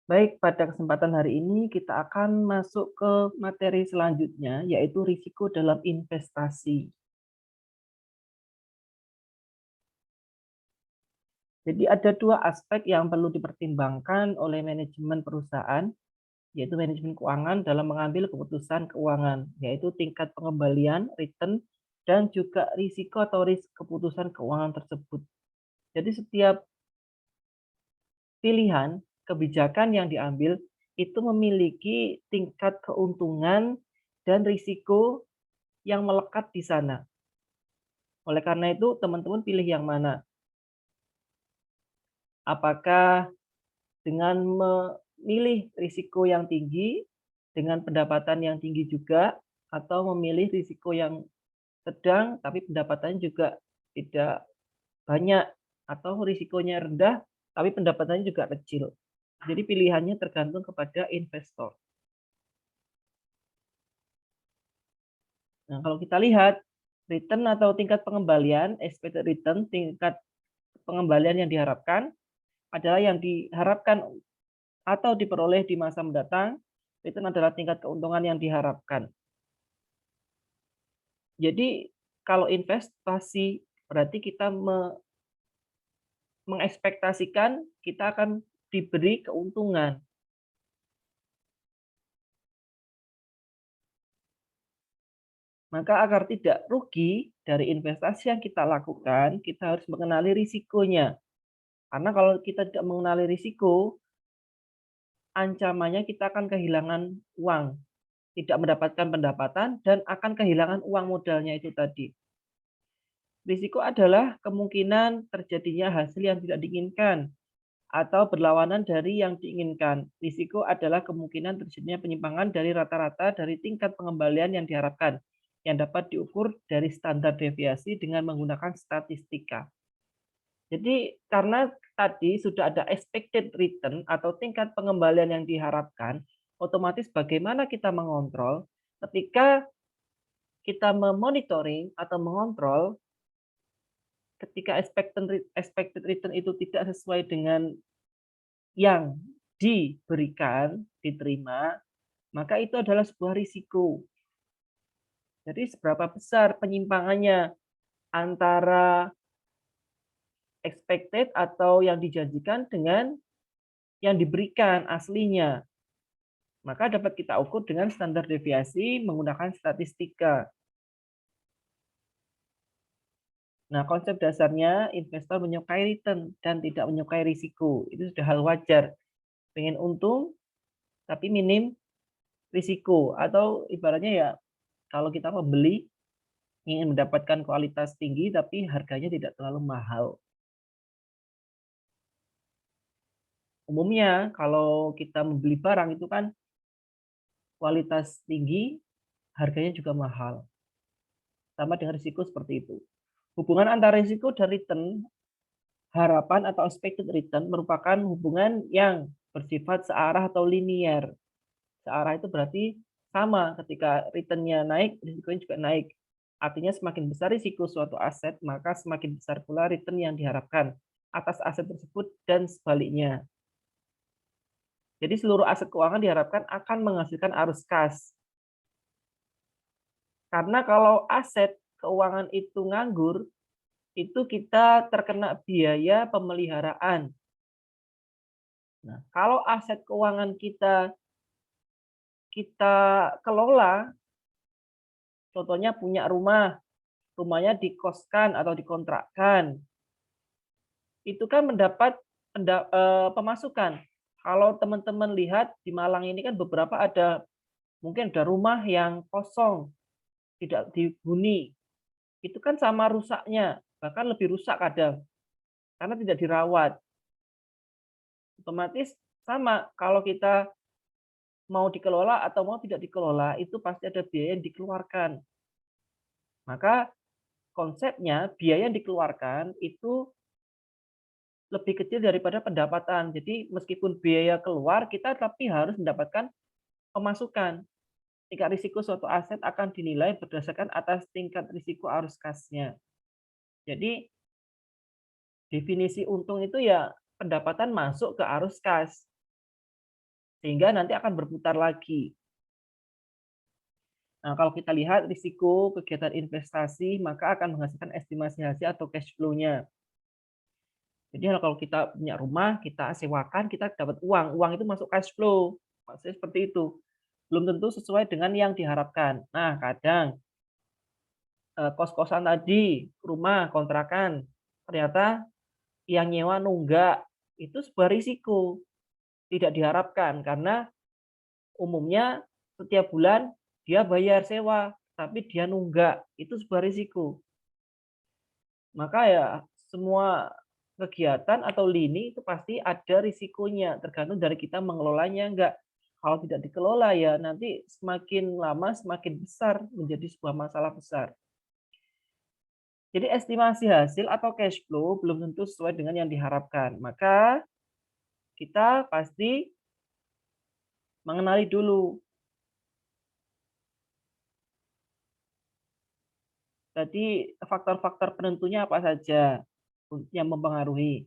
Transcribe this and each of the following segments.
Baik, pada kesempatan hari ini kita akan masuk ke materi selanjutnya, yaitu risiko dalam investasi. Jadi ada dua aspek yang perlu dipertimbangkan oleh manajemen perusahaan, yaitu manajemen keuangan dalam mengambil keputusan keuangan, yaitu tingkat pengembalian, return, dan juga risiko atau risk keputusan keuangan tersebut. Jadi setiap pilihan kebijakan yang diambil itu memiliki tingkat keuntungan dan risiko yang melekat di sana. Oleh karena itu, teman-teman pilih yang mana? Apakah dengan memilih risiko yang tinggi, dengan pendapatan yang tinggi juga, atau memilih risiko yang sedang, tapi pendapatannya juga tidak banyak, atau risikonya rendah, tapi pendapatannya juga kecil. Jadi pilihannya tergantung kepada investor. Nah, kalau kita lihat return atau tingkat pengembalian, expected return, tingkat pengembalian yang diharapkan adalah yang diharapkan atau diperoleh di masa mendatang, return adalah tingkat keuntungan yang diharapkan. Jadi kalau investasi berarti kita mengekspektasikan kita akan diberi keuntungan. Maka agar tidak rugi dari investasi yang kita lakukan, kita harus mengenali risikonya. Karena kalau kita tidak mengenali risiko, ancamannya kita akan kehilangan uang, tidak mendapatkan pendapatan, dan akan kehilangan uang modalnya itu tadi. Risiko adalah kemungkinan terjadinya hasil yang tidak diinginkan atau berlawanan dari yang diinginkan. Risiko adalah kemungkinan terjadinya penyimpangan dari rata-rata dari tingkat pengembalian yang diharapkan, yang dapat diukur dari standar deviasi dengan menggunakan statistika. Jadi karena tadi sudah ada expected return atau tingkat pengembalian yang diharapkan, otomatis bagaimana kita mengontrol ketika kita memonitoring atau mengontrol ketika expected return itu tidak sesuai dengan yang diberikan, diterima, maka itu adalah sebuah risiko. Jadi seberapa besar penyimpangannya antara expected atau yang dijanjikan dengan yang diberikan aslinya. Maka dapat kita ukur dengan standar deviasi menggunakan statistika. Nah, konsep dasarnya investor menyukai return dan tidak menyukai risiko. Itu sudah hal wajar. Pengen untung tapi minim risiko, atau ibaratnya ya kalau kita membeli ingin mendapatkan kualitas tinggi tapi harganya tidak terlalu mahal. Umumnya kalau kita membeli barang itu kan kualitas tinggi, harganya juga mahal. Sama dengan risiko seperti itu. Hubungan antara risiko dan return, harapan atau expected return merupakan hubungan yang bersifat searah atau linear. Searah itu berarti sama, ketika return-nya naik, risikonya juga naik. Artinya semakin besar risiko suatu aset, maka semakin besar pula return yang diharapkan atas aset tersebut dan sebaliknya. Jadi seluruh aset keuangan diharapkan akan menghasilkan arus kas. Karena kalau aset keuangan itu nganggur, itu kita terkena biaya pemeliharaan. Nah, kalau aset keuangan kita kelola, contohnya punya rumah, rumahnya dikoskan atau dikontrakkan, itu kan mendapat pemasukan. Kalau teman-teman lihat di Malang ini kan beberapa ada, mungkin ada rumah yang kosong, tidak dihuni. Itu kan sama rusaknya, bahkan lebih rusak kadang, karena tidak dirawat. Otomatis sama, kalau kita mau dikelola atau mau tidak dikelola, itu pasti ada biaya yang dikeluarkan. Maka konsepnya biaya yang dikeluarkan itu lebih kecil daripada pendapatan. Jadi meskipun biaya keluar, kita tapi harus mendapatkan pemasukan. Tingkat risiko suatu aset akan dinilai berdasarkan atas tingkat risiko arus kasnya. Jadi definisi untung itu ya pendapatan masuk ke arus kas. sehingga nanti akan berputar lagi. Nah, kalau kita lihat risiko kegiatan investasi, maka akan menghasilkan estimasi hasil atau cash flow-nya. Jadi kalau kita punya rumah, kita sewakan, kita dapat uang. Uang itu masuk cash flow. Maksudnya seperti itu. Belum tentu sesuai dengan yang diharapkan. Nah, kadang kos-kosan tadi, rumah, kontrakan, ternyata yang nyewa nunggak. Itu sebuah risiko. Tidak diharapkan karena umumnya setiap bulan dia bayar sewa, tapi dia nunggak. Itu sebuah risiko. Maka ya semua kegiatan atau lini itu pasti ada risikonya, tergantung dari kita mengelolanya enggak. Kalau tidak dikelola ya nanti semakin lama semakin besar menjadi sebuah masalah besar. Jadi estimasi hasil atau cash flow belum tentu sesuai dengan yang diharapkan. Maka kita pasti mengenali dulu. Tadi faktor-faktor penentunya apa saja yang mempengaruhi.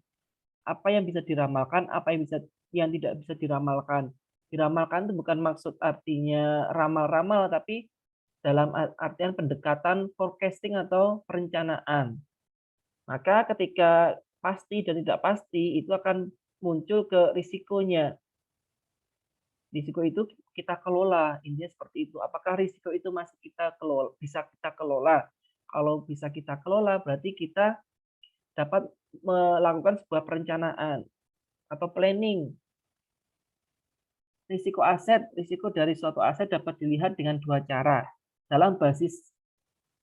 Apa yang bisa diramalkan, apa yang tidak bisa diramalkan. Diramalkan itu bukan maksud artinya ramal-ramal, tapi dalam artian pendekatan forecasting atau perencanaan. Maka ketika pasti dan tidak pasti itu akan muncul ke risikonya. Risiko itu kita kelola, intinya seperti itu. Apakah risiko itu masih bisa kita kelola? Kalau bisa kita kelola, berarti kita dapat melakukan sebuah perencanaan atau planning. Risiko dari suatu aset dapat dilihat dengan dua cara. Dalam basis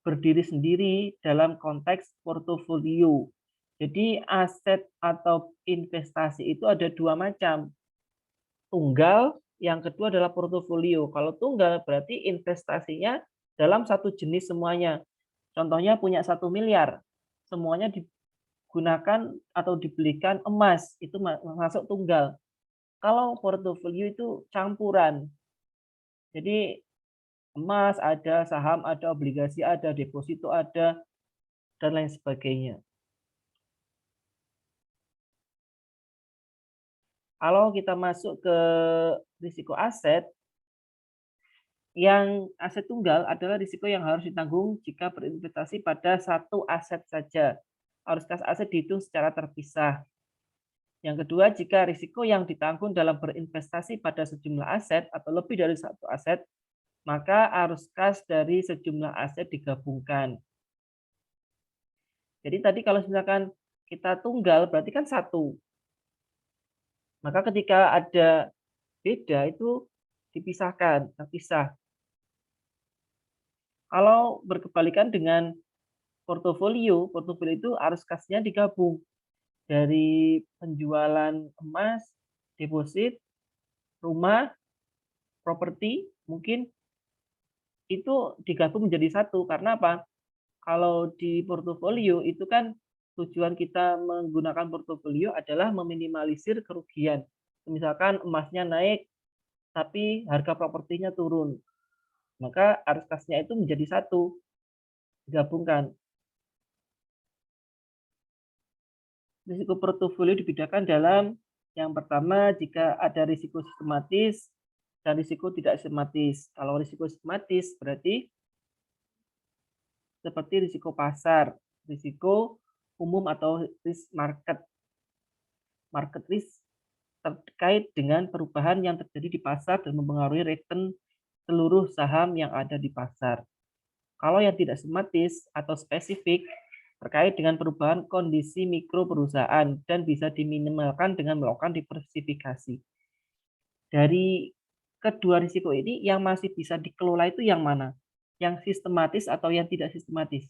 berdiri sendiri dalam konteks portofolio. Jadi aset atau investasi itu ada dua macam. Tunggal, yang kedua adalah portofolio. Kalau tunggal berarti investasinya dalam satu jenis semuanya. Contohnya punya 1 miliar, semuanya digunakan atau dibelikan emas, itu masuk tunggal. Kalau portofolio itu campuran. Jadi emas ada, saham ada, obligasi ada, deposito ada, dan lain sebagainya. Kalau kita masuk ke risiko aset, yang aset tunggal adalah risiko yang harus ditanggung jika berinvestasi pada satu aset saja. Harus kas aset dihitung secara terpisah. Yang kedua, jika risiko yang ditanggung dalam berinvestasi pada sejumlah aset atau lebih dari satu aset, maka arus kas dari sejumlah aset digabungkan. Jadi tadi kalau misalkan kita tunggal berarti kan satu. Maka ketika ada beda itu dipisahkan, terpisah. Kalau berkebalikan dengan portofolio itu arus kasnya digabung dari penjualan emas, deposit, rumah, properti, mungkin itu digabung menjadi satu. Karena apa? Kalau di portofolio itu kan tujuan kita menggunakan portofolio adalah meminimalisir kerugian. Misalkan emasnya naik, tapi harga propertinya turun. Maka arus kasnya itu menjadi satu, digabungkan. Risiko portofolio dibedakan dalam yang pertama, jika ada risiko sistematis dan risiko tidak sistematis. Kalau risiko sistematis berarti seperti risiko pasar, risiko umum atau risk market. Market risk terkait dengan perubahan yang terjadi di pasar dan mempengaruhi return seluruh saham yang ada di pasar. Kalau yang tidak sistematis atau spesifik terkait dengan perubahan kondisi mikro perusahaan dan bisa diminimalkan dengan melakukan diversifikasi. Dari kedua risiko ini yang masih bisa dikelola itu yang mana? Yang sistematis atau yang tidak sistematis?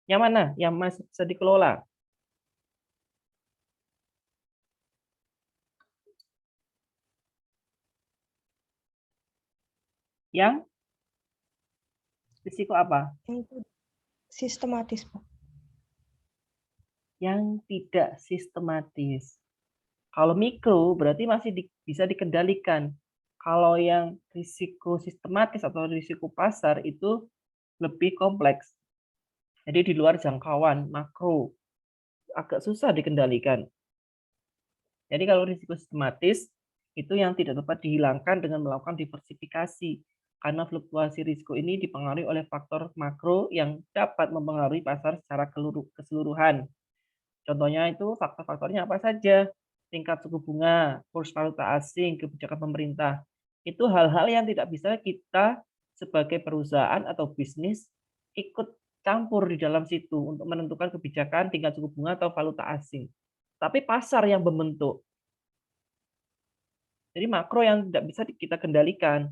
Yang mana? Yang masih bisa dikelola? Yang risiko apa? Sistematis, Pak. Yang tidak sistematis. Kalau mikro berarti masih bisa dikendalikan. Kalau yang risiko sistematis atau risiko pasar itu lebih kompleks. Jadi di luar jangkauan makro, agak susah dikendalikan. Jadi kalau risiko sistematis itu yang tidak dapat dihilangkan dengan melakukan diversifikasi. Karena fluktuasi risiko ini dipengaruhi oleh faktor makro yang dapat mempengaruhi pasar secara keseluruhan. Contohnya itu faktor-faktornya apa saja? Tingkat suku bunga, kurs valuta asing, kebijakan pemerintah. Itu hal-hal yang tidak bisa kita sebagai perusahaan atau bisnis ikut campur di dalam situ untuk menentukan kebijakan tingkat suku bunga atau valuta asing. Tapi pasar yang membentuk. Jadi makro yang tidak bisa kita kendalikan.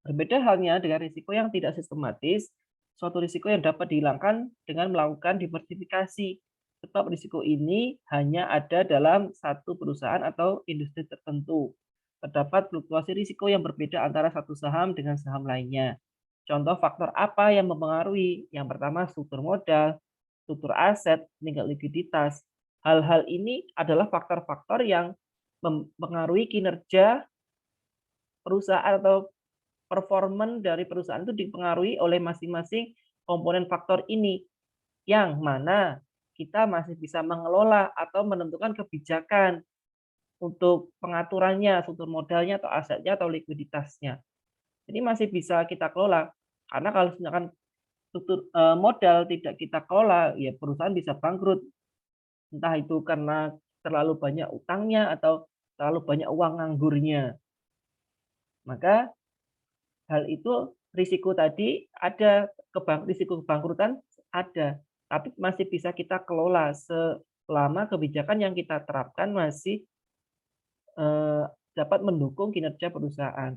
Berbeda halnya dengan risiko yang tidak sistematis, suatu risiko yang dapat dihilangkan dengan melakukan diversifikasi. Sebab risiko ini hanya ada dalam satu perusahaan atau industri tertentu. Terdapat fluktuasi risiko yang berbeda antara satu saham dengan saham lainnya. Contoh faktor apa yang mempengaruhi? Yang pertama struktur modal, struktur aset, tingkat likuiditas. Hal-hal ini adalah faktor-faktor yang mempengaruhi kinerja perusahaan atau performan dari perusahaan itu dipengaruhi oleh masing-masing komponen faktor ini, yang mana kita masih bisa mengelola atau menentukan kebijakan untuk pengaturannya, struktur modalnya atau asetnya atau likuiditasnya. Jadi masih bisa kita kelola. Karena kalau misalkan struktur modal tidak kita kelola, ya perusahaan bisa bangkrut. Entah itu karena terlalu banyak utangnya atau terlalu banyak uang nganggurnya. Maka hal itu risiko tadi ada, risiko kebangkrutan ada, tapi masih bisa kita kelola selama kebijakan yang kita terapkan masih dapat mendukung kinerja perusahaan.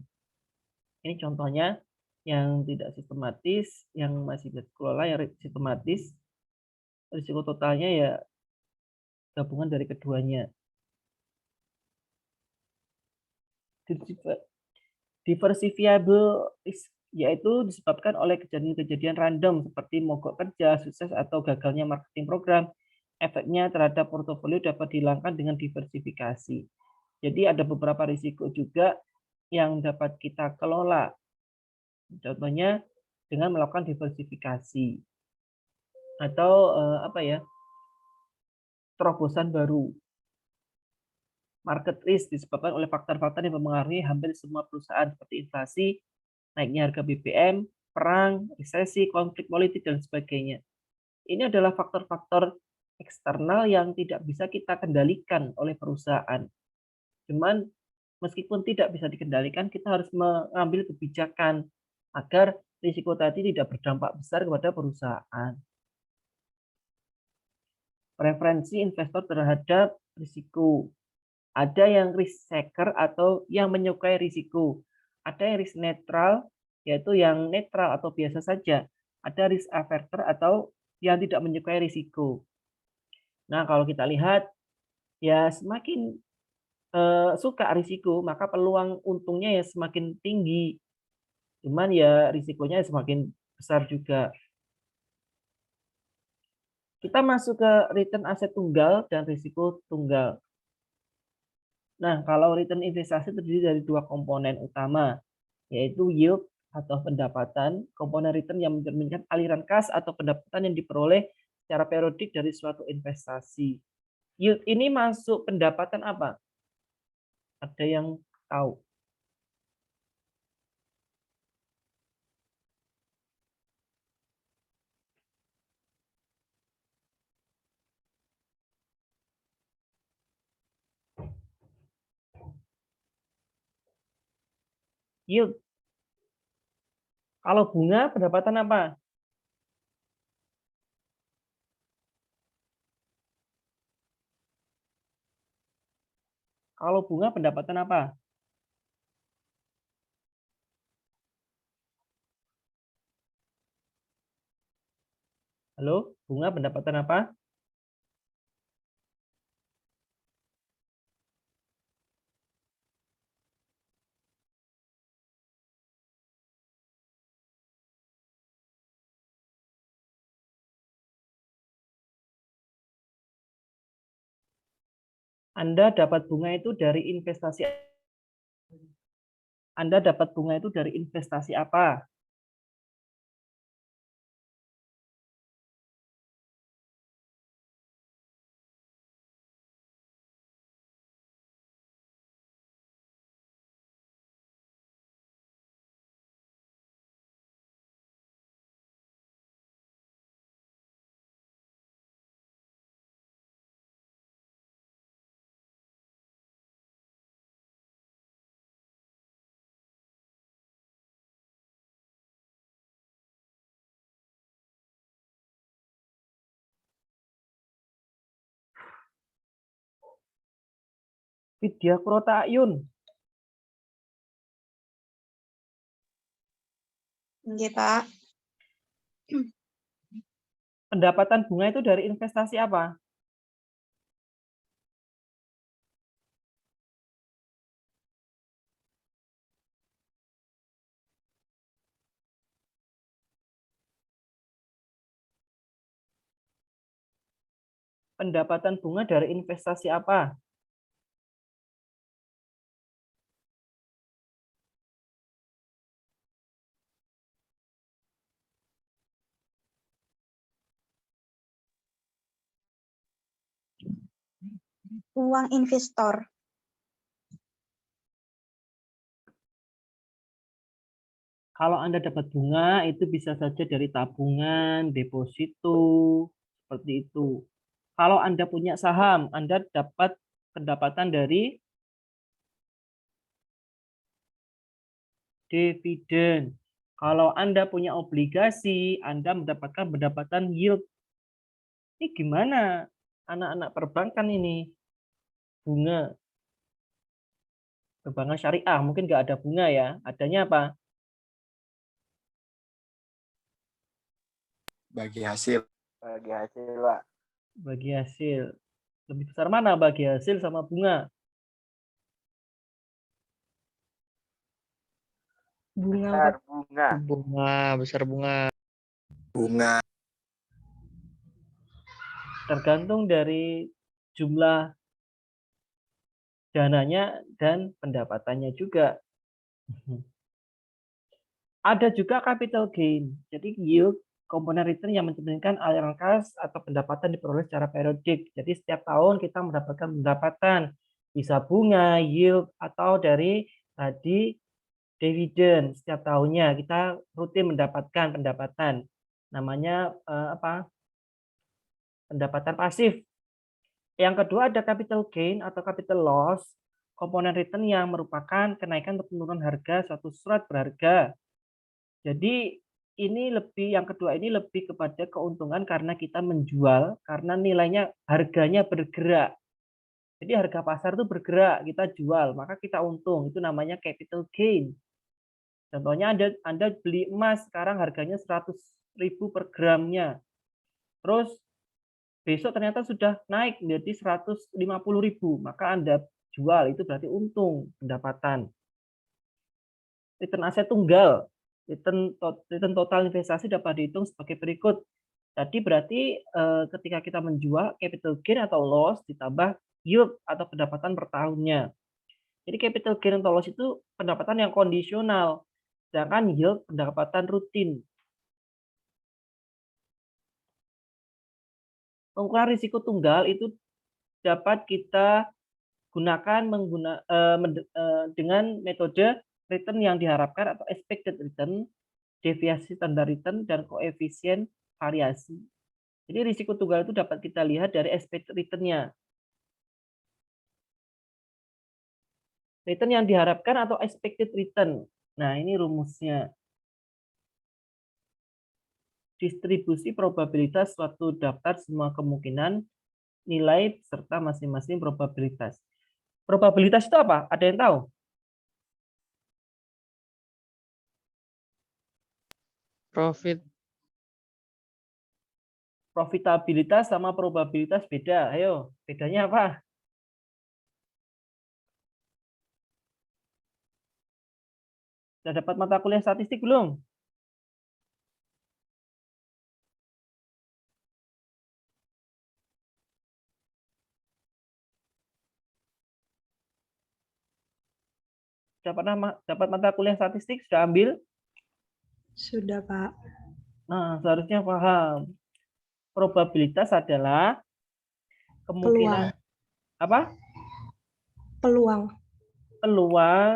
Ini contohnya yang tidak sistematis, yang masih bisa dikelola, yang sistematis, risiko totalnya ya gabungan dari keduanya. Diversifiable risk yaitu disebabkan oleh kejadian-kejadian random seperti mogok kerja, sukses atau gagalnya marketing program. Efeknya terhadap portofolio dapat dihilangkan dengan diversifikasi. Jadi ada beberapa risiko juga yang dapat kita kelola. Contohnya dengan melakukan diversifikasi atau apa ya? Terobosan baru. Market risk disebabkan oleh faktor-faktor yang mempengaruhi hampir semua perusahaan seperti inflasi, naiknya harga BBM, perang, resesi, konflik politik, dan sebagainya. Ini adalah faktor-faktor eksternal yang tidak bisa kita kendalikan oleh perusahaan. Cuman meskipun tidak bisa dikendalikan, kita harus mengambil kebijakan agar risiko tadi tidak berdampak besar kepada perusahaan. Preferensi investor terhadap risiko. Ada yang risk taker atau yang menyukai risiko. Ada yang risk netral, yaitu yang netral atau biasa saja. Ada risk averter atau yang tidak menyukai risiko. Nah, kalau kita lihat, ya semakin suka risiko, maka peluang untungnya ya semakin tinggi. Cuman ya risikonya semakin besar juga. Kita masuk ke return aset tunggal dan risiko tunggal. Nah, kalau return investasi terdiri dari dua komponen utama, yaitu yield atau pendapatan, komponen return yang mencerminkan aliran kas atau pendapatan yang diperoleh secara periodik dari suatu investasi. Yield ini masuk pendapatan apa? Ada yang tahu? Yield. Kalau bunga pendapatan apa? Kalau bunga pendapatan apa? Halo, bunga pendapatan apa? Anda dapat bunga itu dari investasi. Anda dapat bunga itu dari investasi apa? Widya Kurota Ayun. Nggih, Pak. Pendapatan bunga itu dari investasi apa? Pendapatan bunga dari investasi apa? Uang investor. Kalau Anda dapat bunga, itu bisa saja dari tabungan, deposito, seperti itu. Kalau Anda punya saham, Anda dapat pendapatan dari dividen. Kalau Anda punya obligasi, Anda mendapatkan pendapatan yield. Ini gimana anak-anak perbankan ini? Bunga. Perbankan syariah, mungkin nggak ada bunga ya. Adanya apa? Bagi hasil. Bagi hasil, Pak. Bagi hasil. Lebih besar mana bagi hasil sama bunga? Bunga, Besar Pak. bunga. Bunga, besar bunga. Bunga. Tergantung dari jumlah dananya dan pendapatannya juga. Ada juga capital gain. Jadi yield komponen return yang mencerminkan aliran kas atau pendapatan diperoleh secara periodik. Jadi setiap tahun kita mendapatkan pendapatan, bisa bunga, yield, atau dari tadi dividen. Setiap tahunnya kita rutin mendapatkan pendapatan. Namanya apa? Pendapatan pasif. Yang kedua ada capital gain atau capital loss, komponen return yang merupakan kenaikan atau penurunan harga suatu surat berharga. Jadi ini lebih, yang kedua ini lebih kepada keuntungan karena kita menjual, karena nilainya, harganya bergerak. Jadi harga pasar itu bergerak, kita jual, maka kita untung. Itu namanya capital gain. Contohnya Anda beli emas, sekarang harganya 100.000 per gramnya. Terus besok ternyata sudah naik menjadi 150.000, maka Anda jual, itu berarti untung, pendapatan. Return aset tunggal, return total investasi dapat dihitung sebagai berikut. Tadi berarti ketika kita menjual, capital gain atau loss ditambah yield atau pendapatan per tahunnya. Jadi capital gain atau loss itu pendapatan yang kondisional, sedangkan yield pendapatan rutin. Pengukuran risiko tunggal itu dapat kita gunakan dengan metode return yang diharapkan atau expected return, deviasi standar return, dan koefisien variasi. Jadi risiko tunggal itu dapat kita lihat dari expected return-nya. Return yang diharapkan atau expected return. Nah, ini rumusnya. Distribusi probabilitas suatu daftar semua kemungkinan, nilai serta masing-masing probabilitas. Probabilitas itu apa? Ada yang tahu? Profit. Profitabilitas sama probabilitas beda. Ayo, bedanya apa? Sudah dapat mata kuliah statistik belum? dapat mata kuliah statistik, sudah ambil? Sudah, Pak. Nah, seharusnya paham. Probabilitas adalah kemungkinan apa? Peluang. Peluang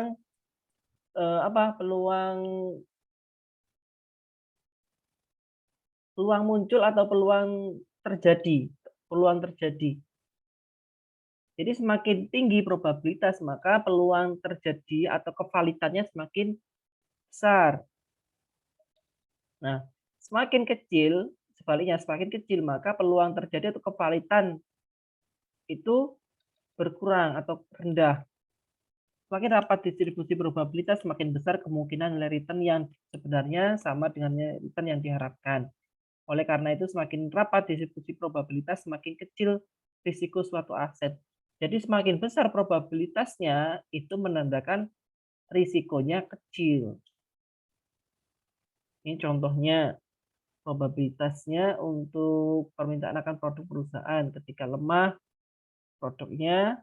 peluang muncul atau peluang terjadi. Jadi semakin tinggi probabilitas, maka peluang terjadi atau kevalitannya semakin besar. Nah, semakin kecil, sebaliknya semakin kecil, maka peluang terjadi atau kevalitan itu berkurang atau rendah. Semakin rapat distribusi probabilitas, semakin besar kemungkinan nilai return yang sebenarnya sama dengan nilai return yang diharapkan. Oleh karena itu, semakin rapat distribusi probabilitas, semakin kecil risiko suatu aset. Jadi semakin besar probabilitasnya, itu menandakan risikonya kecil. Ini contohnya, probabilitasnya untuk permintaan akan produk perusahaan. Ketika lemah, produknya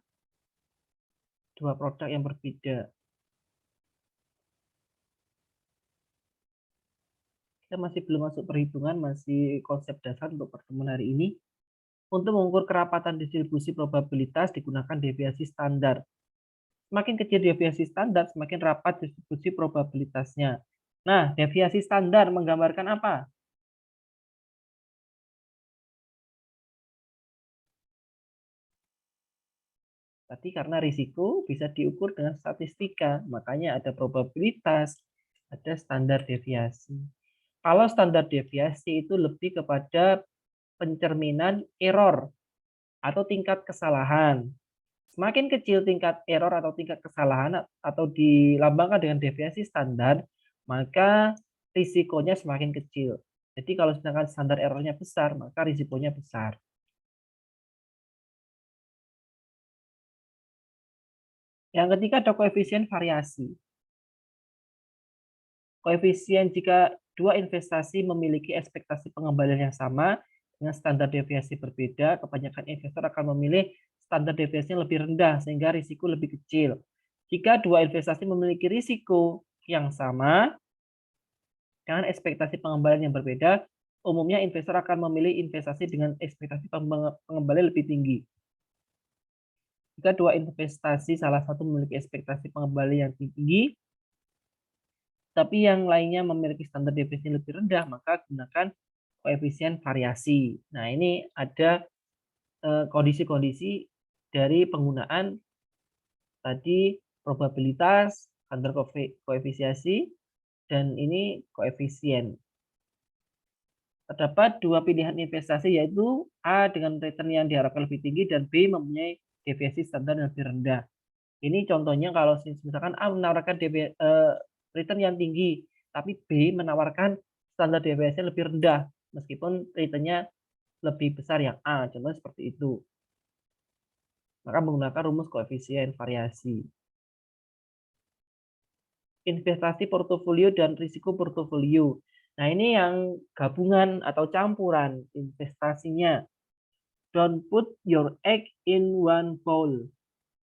dua produk yang berbeda. Kita masih belum masuk perhitungan, masih konsep dasar untuk pertemuan hari ini. Untuk mengukur kerapatan distribusi probabilitas digunakan deviasi standar. Semakin kecil deviasi standar, semakin rapat distribusi probabilitasnya. Nah, deviasi standar menggambarkan apa? Tadi karena risiko bisa diukur dengan statistika, makanya ada probabilitas, ada standar deviasi. Kalau standar deviasi itu lebih kepada pencerminan error atau tingkat kesalahan. Semakin kecil tingkat error atau tingkat kesalahan atau dilambangkan dengan deviasi standar, maka risikonya semakin kecil. Jadi kalau sedangkan standar errornya besar, maka risikonya besar. Yang ketiga ada koefisien variasi. Koefisien jika dua investasi memiliki ekspektasi pengembalian yang sama dengan standar deviasi berbeda, kebanyakan investor akan memilih standar deviasi yang lebih rendah sehingga risiko lebih kecil. Jika dua investasi memiliki risiko yang sama dengan ekspektasi pengembalian yang berbeda, umumnya investor akan memilih investasi dengan ekspektasi pengembalian lebih tinggi. Jika dua investasi salah satu memiliki ekspektasi pengembalian yang tinggi, tapi yang lainnya memiliki standar deviasi lebih rendah, maka gunakan koefisien variasi. Nah, ini ada kondisi-kondisi dari penggunaan tadi probabilitas, standar koefisiasi, dan ini koefisien. Terdapat dua pilihan investasi, yaitu A dengan return yang diharapkan lebih tinggi dan B mempunyai deviasi standar yang lebih rendah. Ini contohnya kalau misalkan A menawarkan return yang tinggi, tapi B menawarkan standar deviasi yang lebih rendah, meskipun returnnya lebih besar yang A, contohnya seperti itu. Maka menggunakan rumus koefisien variasi. Investasi portofolio dan risiko portofolio. Nah, ini yang gabungan atau campuran investasinya. Don't put your egg in one bowl.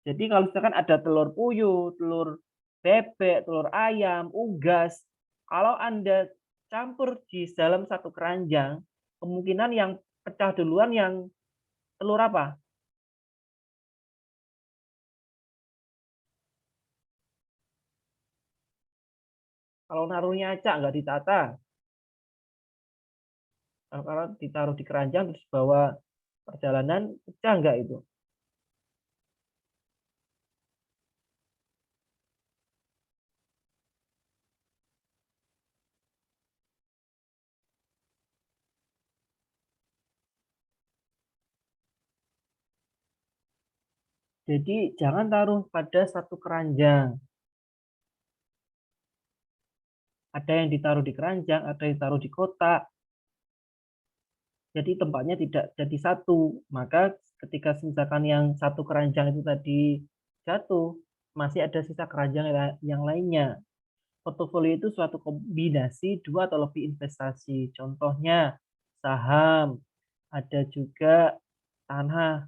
Jadi kalau misalkan ada telur puyuh, telur bebek, telur ayam, unggas, kalau Anda campur di dalam satu keranjang, kemungkinan yang pecah duluan yang telur apa? Kalau naruhnya acak nggak ditata. Kalau ditaruh di keranjang terus bawa perjalanan, pecah nggak itu? Jadi jangan taruh pada satu keranjang. Ada yang ditaruh di keranjang, ada yang ditaruh di kotak. Jadi tempatnya tidak jadi satu. Maka ketika misalkan yang satu keranjang itu tadi jatuh, masih ada sisa keranjang yang lainnya. Portofolio itu suatu kombinasi dua atau lebih investasi. Contohnya saham, ada juga tanah,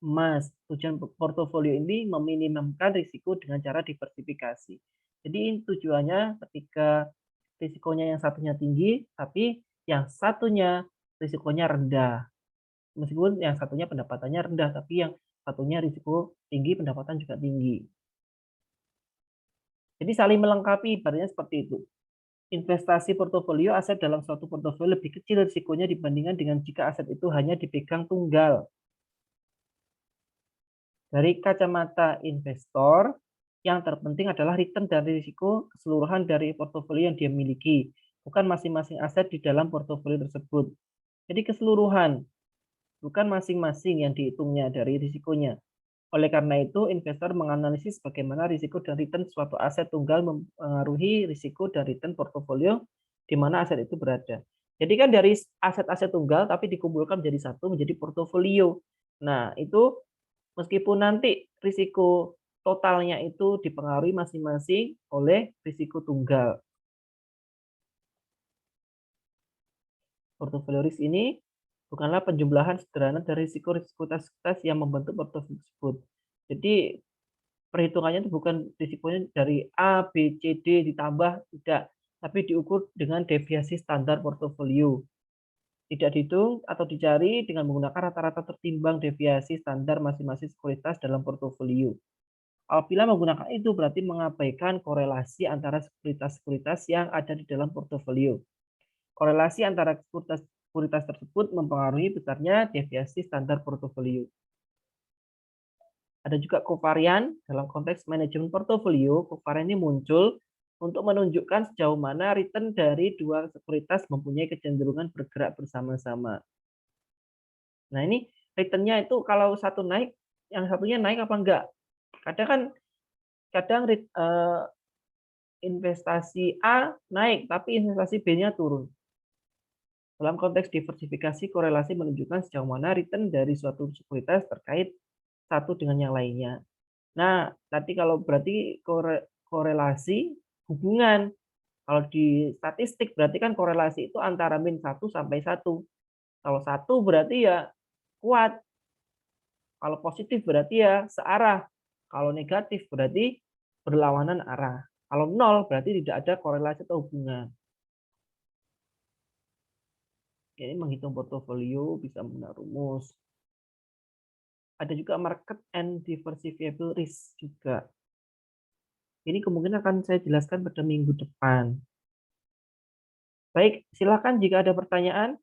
emas. Tujuan portofolio ini meminimumkan risiko dengan cara diversifikasi. Jadi tujuannya ketika risikonya yang satunya tinggi, tapi yang satunya risikonya rendah. Meskipun yang satunya pendapatannya rendah, tapi yang satunya risiko tinggi, pendapatan juga tinggi. Jadi saling melengkapi, ibaratnya seperti itu. Investasi portofolio aset dalam suatu portofolio lebih kecil risikonya dibandingkan dengan jika aset itu hanya dipegang tunggal. Dari kacamata investor, yang terpenting adalah return dari risiko keseluruhan dari portofolio yang dia miliki, bukan masing-masing aset di dalam portofolio tersebut. Jadi keseluruhan, bukan masing-masing yang dihitungnya dari risikonya. Oleh karena itu, investor menganalisis bagaimana risiko dan return suatu aset tunggal mempengaruhi risiko dan return portofolio di mana aset itu berada. Jadi kan dari aset-aset tunggal tapi dikumpulkan menjadi satu, menjadi portofolio. Nah, itu meskipun nanti risiko totalnya itu dipengaruhi masing-masing oleh risiko tunggal. Portofolio risk ini bukanlah penjumlahan sederhana dari risiko-risiko tas yang membentuk portofolio tersebut. Jadi perhitungannya itu bukan risikonya dari A, B, C, D ditambah, tidak. Tapi diukur dengan deviasi standar portofolio. Tidak dihitung atau dicari dengan menggunakan rata-rata tertimbang deviasi standar masing-masing sekuritas dalam portofolio. Apabila menggunakan itu berarti mengabaikan korelasi antara sekuritas-sekuritas yang ada di dalam portofolio. Korelasi antara sekuritas tersebut mempengaruhi besarnya deviasi standar portofolio. Ada juga kovarian dalam konteks manajemen portofolio. Kovarian ini muncul untuk menunjukkan sejauh mana return dari dua sekuritas mempunyai kecenderungan bergerak bersama-sama. Nah, ini return-nya itu kalau satu naik, yang satunya naik apa enggak? Kadang investasi A naik, tapi investasi B-nya turun. Dalam konteks diversifikasi, korelasi menunjukkan sejauh mana return dari suatu sekuritas terkait satu dengan yang lainnya. Nah, tadi kalau berarti korelasi hubungan. Kalau di statistik berarti kan korelasi itu antara min 1 sampai 1. Kalau 1 berarti ya kuat. Kalau positif berarti ya searah. Kalau negatif berarti berlawanan arah. Kalau 0 berarti tidak ada korelasi atau hubungan. Ini menghitung portofolio bisa menggunakan rumus. Ada juga market and diversifiable risk juga. Ini kemungkinan akan saya jelaskan pada minggu depan. Baik, silakan jika ada pertanyaan.